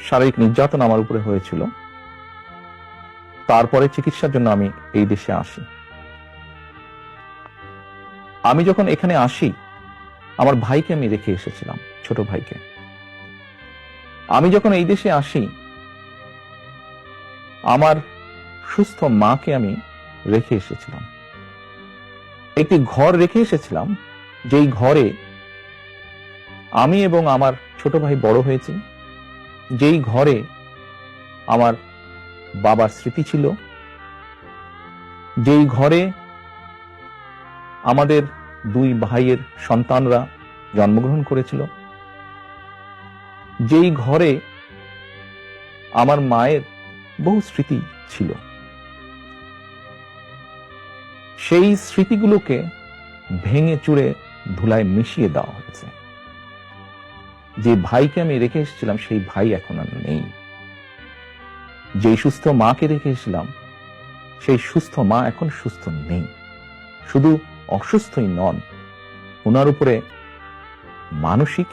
শারীরিক নির্যাতন আমার উপরে হয়েছিল। তারপরে চিকিৎসার জন্য আমি এই দেশে আসি। আমি যখন এখানে আসি, আমার ভাইকে আমি রেখে এসেছিলাম, ছোট ভাইকে। আমি যখন এই দেশে আসি, আমার সুস্থ মাকে আমি রেখে এসেছিলাম। একটি ঘর রেখে এসেছিলাম, যেই ঘরে আমি এবং আমার ছোট ভাই বড় হয়েছি, যেই ঘরে আমার বাবার স্মৃতি ছিল, যেই ঘরে আমাদের দুই ভাইয়ের সন্তানরা জন্মগ্রহণ করেছিল, যেই ঘরে আমার মায়ের বহু স্মৃতি ছিল, সেই স্মৃতিগুলোকে ভেঙে চুরে ধুলায় মিশিয়ে দেওয়া হয়েছে। যে ভাইকে আমি রেখে এসেছিলাম, সেই ভাই এখন আর নেই। যেই সুস্থ মাকে রেখে এসেছিলাম, সেই সুস্থ মা এখন সুস্থ নেই। শুধু অসুস্থই নন, ওনার উপরে মানসিক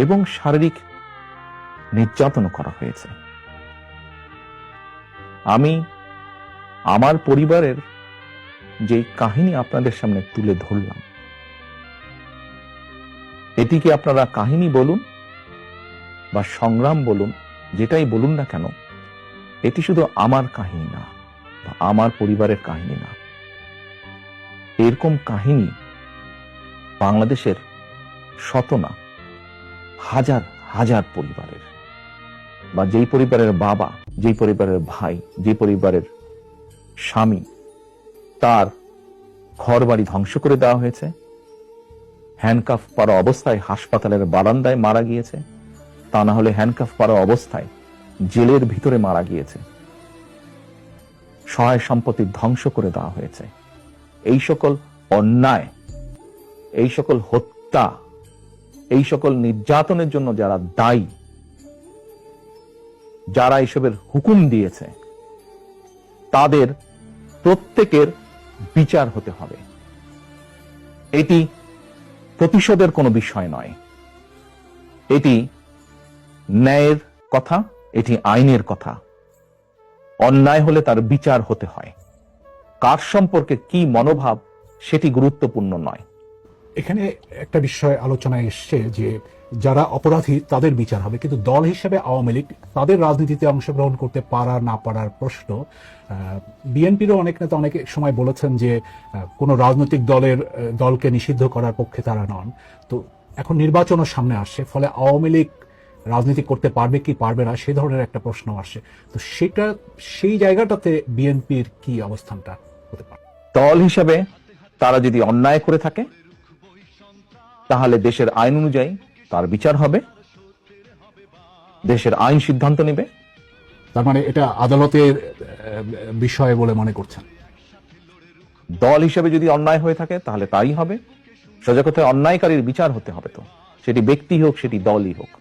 এবং শারীরিক নির্যাতন করা হয়েছে। আমি আমার পরিবারের যে কাহিনী আপনাদের সামনে তুলে ধরলাম, এটিকে আপনারা কাহিনী বলুন বা সংগ্রাম বলুন, যেটাই বলুন না কেন, এটি শুধু আমার কাহিনী না বা আমার পরিবারের কাহিনী না। এরকম কাহিনী বাংলাদেশের শত না হাজার হাজার পরিবারের, বা যেই পরিবারের বাবা, যেই পরিবারের ভাই, যে পরিবারের স্বামী, তার ঘরবাড়ি ধ্বংস করে দেওয়া হয়েছে, হ্যান্ডকাফ পাড়া অবস্থায় হাসপাতালের বারান্দায় মারা গিয়েছে, তা না হলে হ্যান্ডকাফ পাড়া অবস্থায় জেলের ভিতরে মারা গিয়েছে, সহায় সম্পত্তি ধ্বংস করে দেওয়া হয়েছে। এই সকল অন্যায়, এই সকল হত্যা, এই সকল নির্যাতনের জন্য যারা দায়ী, যারা এইসবের হুকুম দিয়েছে, তাদের প্রত্যেকের বিচার হতে হবে। এটি প্রতিশোধের কোনো বিষয় নয়, এটি ন্যায়ের কথা, এটি আইনের কথা। অন্যায় হলে তার বিচার হতে হয়। কার সম্পর্কে কি মনোভাব সেটি গুরুত্বপূর্ণ নয়। এখানে একটা বিষয় আলোচনায় এসছে যে যারা অপরাধী তাদের বিচার হবে, কিন্তু দল হিসেবে আওয়ামী লীগ তাদের রাজনীতিতে অংশগ্রহণ করতে পারা না পারার প্রশ্ন। বিএনপিরও অনেক নেতা অনেক সময় বলেছেন যে কোনো রাজনৈতিক দলকে নিষিদ্ধ করার পক্ষে তারা নন। তো এখন নির্বাচনের সামনে আসছে, ফলে আওয়ামী লীগ রাজনীতি করতে পারবে কি পারবে না সে ধরনের একটা প্রশ্ন আসছে। তো সেই জায়গাটাতে বিএনপির কি অবস্থানটা হতে পারে? দল হিসেবে তারা যদি অন্যায় করে থাকে, তাহলে দেশের আইন অনুযায়ী তার বিচার হবে, দেশের আইন সিদ্ধান্ত নেবে। তার মানে এটা আদালতের বিষয় বলে মনে করছেন? দল হিসেবে যদি অন্যায় হয়ে থাকে তাহলে তাই হবে। সোজা কথায় অন্যায়কারীর বিচার হতে হবে, তো সেটি ব্যক্তি হোক, সেটি দলই হোক।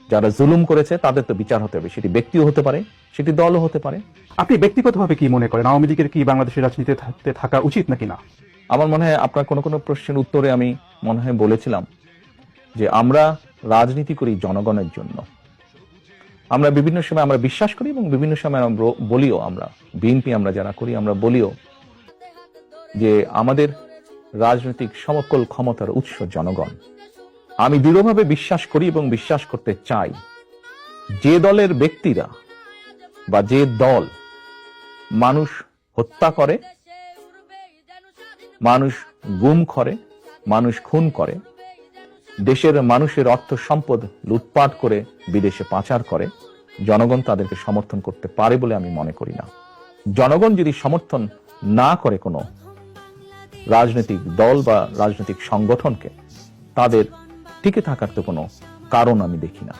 যারা জুলুম করেছে তাদের তো বিচার হতে হবে, সেটি ব্যক্তিও হতে পারে, সেটি দলও হতে পারে। আপনি ব্যক্তিগতভাবে কি মনে করেন, আওয়ামী লীগের কি বাংলাদেশের রাজনীতিতে থাকা উচিত নাকি না? আমার মনে হয় আপনার কোনো কোনো প্রশ্নের উত্তরে আমি মনে হয় বলেছিলাম যে আমরা রাজনীতি করি জনগণের জন্য। আমরা বিভিন্ন সময় আমরা বিশ্বাস করি এবং বিভিন্ন সময় আমরা বলিও, আমরা বিএনপি আমরা যারা করি আমরা বলিও যে আমাদের রাজনৈতিক সমকল ক্ষমতার উৎস জনগণ। আমি দৃঢ়ভাবে বিশ্বাস করি এবং বিশ্বাস করতে চাই, যে দলের ব্যক্তিরা বা যে দল মানুষ হত্যা করে, মানুষ গুম করে, মানুষ খুন করে, দেশের মানুষের অর্থ সম্পদ লুটপাট করে বিদেশে পাচার করে, জনগণ তাদেরকে সমর্থন করতে পারে বলে আমি মনে করি না। জনগণ যদি সমর্থন না করে কোনো রাজনৈতিক দল বা রাজনৈতিক সংগঠনকে, তাদের টিকে থাকার তো কোনো কারণ আমি দেখি না।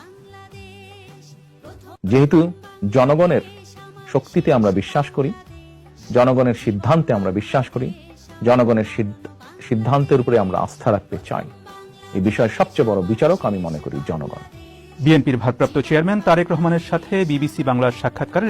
যেহেতু জনগণের শক্তিতে আমরা বিশ্বাস করি, জনগণের সিদ্ধান্তে আমরা বিশ্বাস করি, জনগণের সিদ্ধান্তের উপরে আমরা আস্থা রাখতে চাই, এই বিষয়ে সবচেয়ে বড় বিচারক আমি মনে করি জনগণ। বিএনপির ভারপ্রাপ্ত চেয়ারম্যান তারেক রহমানের সাথে বিবিসি বাংলার সাক্ষাৎকারে